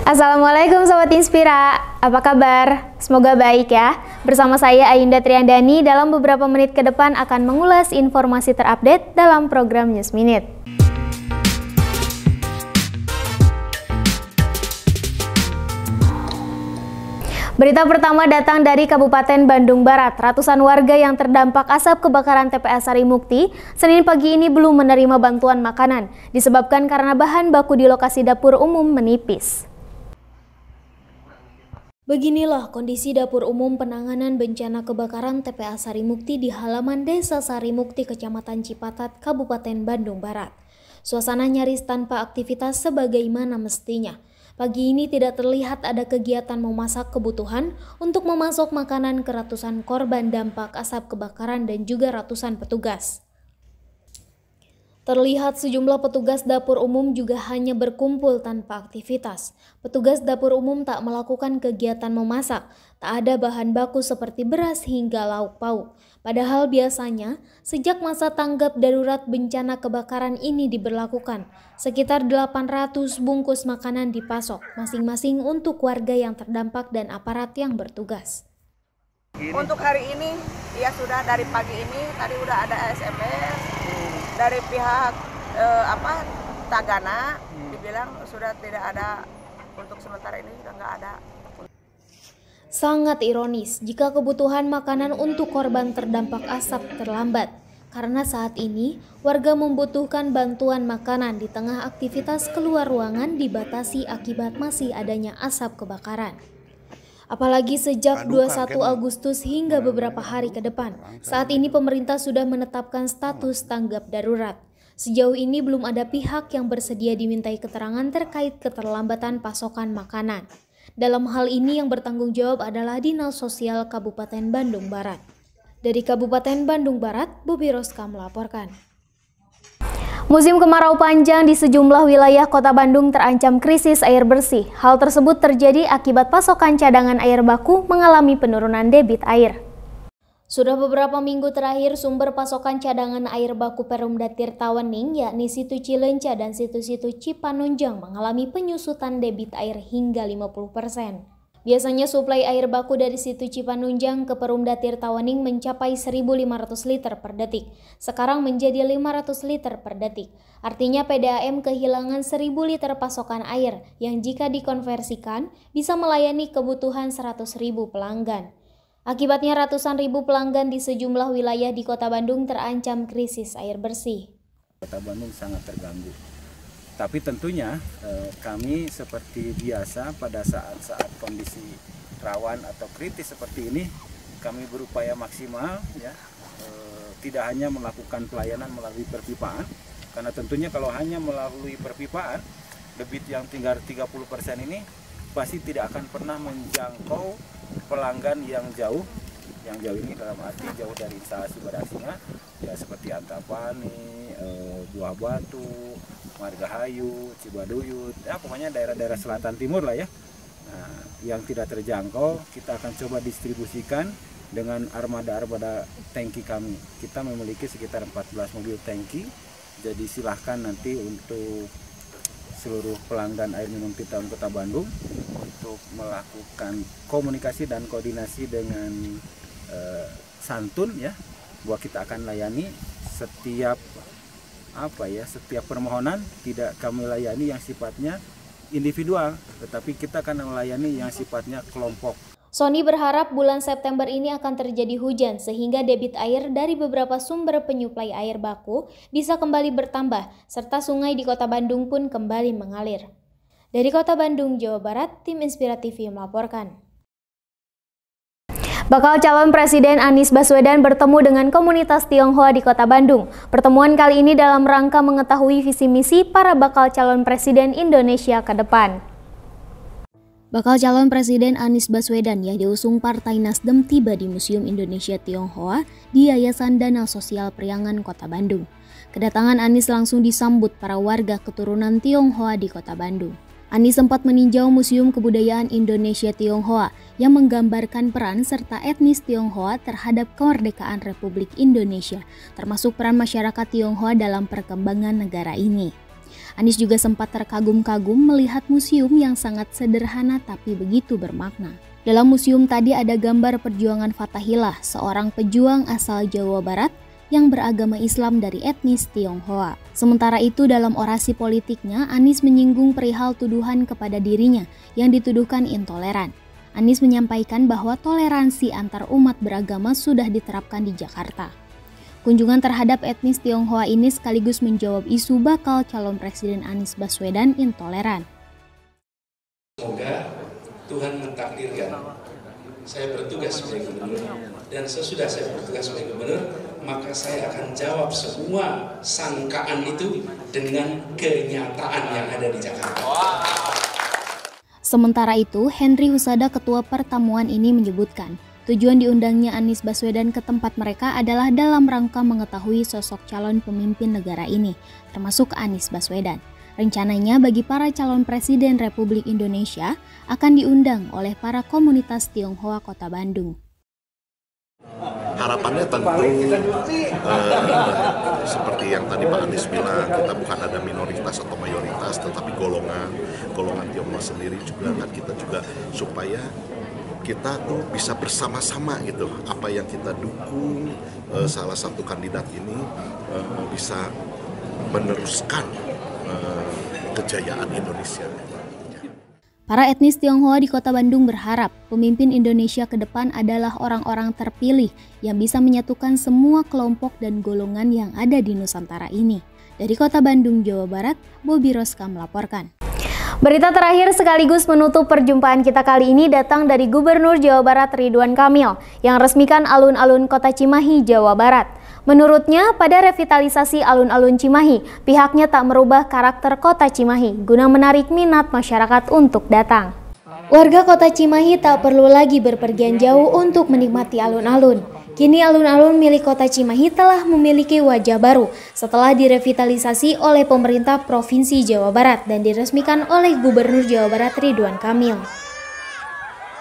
Assalamualaikum Sobat Inspira, apa kabar? Semoga baik ya. Bersama saya Ayunda Triandani dalam beberapa menit ke depan akan mengulas informasi terupdate dalam program News Minute. Berita pertama datang dari Kabupaten Bandung Barat. Ratusan warga yang terdampak asap kebakaran TPA Sarimukti Senin pagi ini belum menerima bantuan makanan, disebabkan karena bahan baku di lokasi dapur umum menipis. Beginilah kondisi dapur umum penanganan bencana kebakaran TPA Sarimukti di halaman Desa Sarimukti, Kecamatan Cipatat, Kabupaten Bandung Barat. Suasana nyaris tanpa aktivitas sebagaimana mestinya. Pagi ini tidak terlihat ada kegiatan memasak kebutuhan untuk memasok makanan ke ratusan korban dampak asap kebakaran dan juga ratusan petugas. Terlihat sejumlah petugas dapur umum juga hanya berkumpul tanpa aktivitas. Petugas dapur umum tak melakukan kegiatan memasak, tak ada bahan baku seperti beras hingga lauk pauk. Padahal biasanya, sejak masa tanggap darurat bencana kebakaran ini diberlakukan, sekitar 800 bungkus makanan dipasok, masing-masing untuk warga yang terdampak dan aparat yang bertugas. Untuk hari ini, ya sudah dari pagi ini, tadi udah ada SMS dari pihak Tagana, dibilang sudah tidak ada, untuk sementara ini sudah nggak ada. Sangat ironis jika kebutuhan makanan untuk korban terdampak asap terlambat, karena saat ini warga membutuhkan bantuan makanan di tengah aktivitas keluar ruangan dibatasi akibat masih adanya asap kebakaran. Apalagi sejak 21 Agustus hingga beberapa hari ke depan, saat ini pemerintah sudah menetapkan status tanggap darurat. Sejauh ini belum ada pihak yang bersedia dimintai keterangan terkait keterlambatan pasokan makanan. Dalam hal ini yang bertanggung jawab adalah Dinas Sosial Kabupaten Bandung Barat. Dari Kabupaten Bandung Barat, Bobi Roska melaporkan. Musim kemarau panjang di sejumlah wilayah Kota Bandung terancam krisis air bersih. Hal tersebut terjadi akibat pasokan cadangan air baku mengalami penurunan debit air. Sudah beberapa minggu terakhir sumber pasokan cadangan air baku Perumda Tirta Wening, yakni Situ Cileunca dan situ-situ Cipanunjang, mengalami penyusutan debit air hingga 50%. Biasanya suplai air baku dari Situ Cipanunjang ke Perumda Tirta Wening mencapai 1.500 liter per detik. Sekarang menjadi 500 liter per detik. Artinya PDAM kehilangan 1.000 liter pasokan air yang jika dikonversikan bisa melayani kebutuhan 100.000 pelanggan. Akibatnya ratusan ribu pelanggan di sejumlah wilayah di Kota Bandung terancam krisis air bersih. Kota Bandung sangat terganggu. Tapi tentunya kami seperti biasa pada saat-saat kondisi rawan atau kritis seperti ini, kami berupaya maksimal ya, tidak hanya melakukan pelayanan melalui perpipaan, karena tentunya kalau hanya melalui perpipaan, debit yang tinggal 30% ini pasti tidak akan pernah menjangkau pelanggan yang jauh ini dalam arti jauh dari instalasi berasnya ya, seperti Antapani, Buah Batu, Margahayu, Cibaduyut, ya pokoknya daerah-daerah selatan timur lah ya. Nah, yang tidak terjangkau kita akan coba distribusikan dengan armada tangki kami. Kita memiliki sekitar 14 mobil tangki, jadi silahkan nanti untuk seluruh pelanggan air minum Tirta Kota Bandung untuk melakukan komunikasi dan koordinasi dengan santun ya, bahwa kita akan layani setiap permohonan, tidak kami layani yang sifatnya individual, tetapi kita akan melayani yang sifatnya kelompok. Sony berharap bulan September ini akan terjadi hujan sehingga debit air dari beberapa sumber penyuplai air baku bisa kembali bertambah, serta sungai di Kota Bandung pun kembali mengalir. Dari Kota Bandung, Jawa Barat, tim Inspira TV melaporkan. Bakal calon Presiden Anies Baswedan bertemu dengan komunitas Tionghoa di Kota Bandung. Pertemuan kali ini dalam rangka mengetahui visi misi para bakal calon Presiden Indonesia ke depan. Bakal calon Presiden Anies Baswedan yang diusung Partai Nasdem tiba di Museum Indonesia Tionghoa di Yayasan Dana Sosial Priangan Kota Bandung. Kedatangan Anies langsung disambut para warga keturunan Tionghoa di Kota Bandung. Anies sempat meninjau Museum Kebudayaan Indonesia Tionghoa yang menggambarkan peran serta etnis Tionghoa terhadap kemerdekaan Republik Indonesia, termasuk peran masyarakat Tionghoa dalam perkembangan negara ini. Anies juga sempat terkagum-kagum melihat museum yang sangat sederhana tapi begitu bermakna. Dalam museum tadi ada gambar perjuangan Fathahillah, seorang pejuang asal Jawa Barat yang beragama Islam dari etnis Tionghoa. Sementara itu dalam orasi politiknya, Anies menyinggung perihal tuduhan kepada dirinya yang dituduhkan intoleran. Anies menyampaikan bahwa toleransi antar umat beragama sudah diterapkan di Jakarta. Kunjungan terhadap etnis Tionghoa ini sekaligus menjawab isu bakal calon Presiden Anies Baswedan intoleran. Semoga Tuhan mentakdirkan saya bertugas sebagai gubernur, dan sesudah saya bertugas sebagai gubernur, maka saya akan jawab semua sangkaan itu dengan kenyataan yang ada di Jakarta. Sementara itu, Henry Husada, ketua pertemuan ini menyebutkan, tujuan diundangnya Anies Baswedan ke tempat mereka adalah dalam rangka mengetahui sosok calon pemimpin negara ini, termasuk Anies Baswedan. Rencananya bagi para calon Presiden Republik Indonesia akan diundang oleh para komunitas Tionghoa Kota Bandung. Harapannya tentu seperti yang tadi Pak Anies bilang, kita bukan ada minoritas atau mayoritas, tetapi golongan Tionghoa sendiri juga kan kita juga supaya kita tuh bisa bersama-sama gitu, apa yang kita dukung salah satu kandidat ini bisa meneruskan kejayaan Indonesia. Para etnis Tionghoa di Kota Bandung berharap pemimpin Indonesia ke depan adalah orang-orang terpilih yang bisa menyatukan semua kelompok dan golongan yang ada di Nusantara ini. Dari Kota Bandung, Jawa Barat, Bobi Roska melaporkan. Berita terakhir sekaligus menutup perjumpaan kita kali ini datang dari Gubernur Jawa Barat Ridwan Kamil yang resmikan alun-alun Kota Cimahi, Jawa Barat. Menurutnya, pada revitalisasi alun-alun Cimahi, pihaknya tak merubah karakter Kota Cimahi guna menarik minat masyarakat untuk datang. Warga Kota Cimahi tak perlu lagi berpergian jauh untuk menikmati alun-alun. Kini alun-alun milik Kota Cimahi telah memiliki wajah baru setelah direvitalisasi oleh pemerintah Provinsi Jawa Barat dan diresmikan oleh Gubernur Jawa Barat Ridwan Kamil.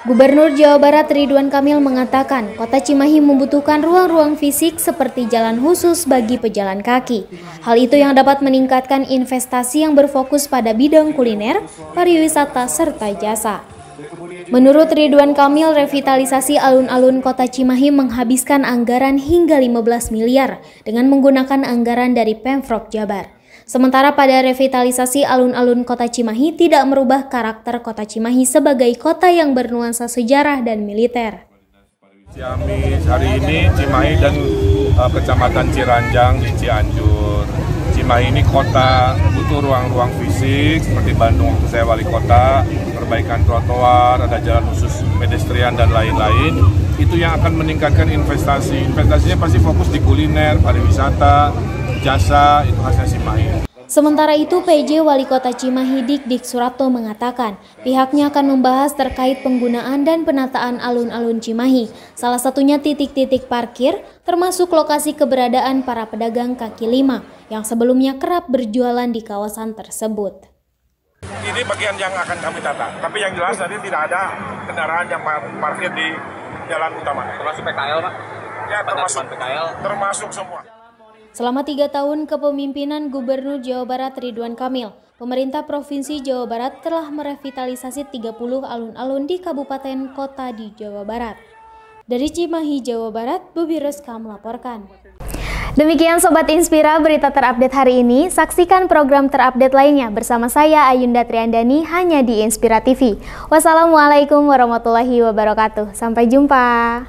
Gubernur Jawa Barat Ridwan Kamil mengatakan Kota Cimahi membutuhkan ruang-ruang fisik seperti jalan khusus bagi pejalan kaki. Hal itu yang dapat meningkatkan investasi yang berfokus pada bidang kuliner, pariwisata, serta jasa. Menurut Ridwan Kamil, revitalisasi alun-alun Kota Cimahi menghabiskan anggaran hingga 15 miliar dengan menggunakan anggaran dari Pemprov Jabar. Sementara pada revitalisasi alun-alun Kota Cimahi tidak merubah karakter Kota Cimahi sebagai kota yang bernuansa sejarah dan militer. Ciamis hari ini Cimahi dan Kecamatan Ciranjang di Cianjur. Cimahi ini kota butuh ruang-ruang fisik seperti Bandung waktu saya wali kota, perbaikan trotoar, ada jalan khusus pedestrian dan lain-lain. Itu yang akan meningkatkan investasi. Investasinya pasti fokus di kuliner, pariwisata, jasa, itu khasnya Cimahi. Sementara itu, PJ Wali Kota Cimahi Dik Suratto mengatakan pihaknya akan membahas terkait penggunaan dan penataan alun-alun Cimahi, salah satunya titik-titik parkir, termasuk lokasi keberadaan para pedagang kaki lima yang sebelumnya kerap berjualan di kawasan tersebut. Ini bagian yang akan kami tata, tapi yang jelas tadi tidak ada kendaraan yang parkir di jalan utama. Termasuk PKL, Pak? Ya, termasuk semua. Selama 3 tahun kepemimpinan Gubernur Jawa Barat Ridwan Kamil, pemerintah Provinsi Jawa Barat telah merevitalisasi 30 alun-alun di kabupaten kota di Jawa Barat. Dari Cimahi, Jawa Barat, Bobi Roska melaporkan. Demikian Sobat Inspira berita terupdate hari ini. Saksikan program terupdate lainnya bersama saya Ayunda Triandani hanya di Inspira TV. Wassalamualaikum warahmatullahi wabarakatuh. Sampai jumpa.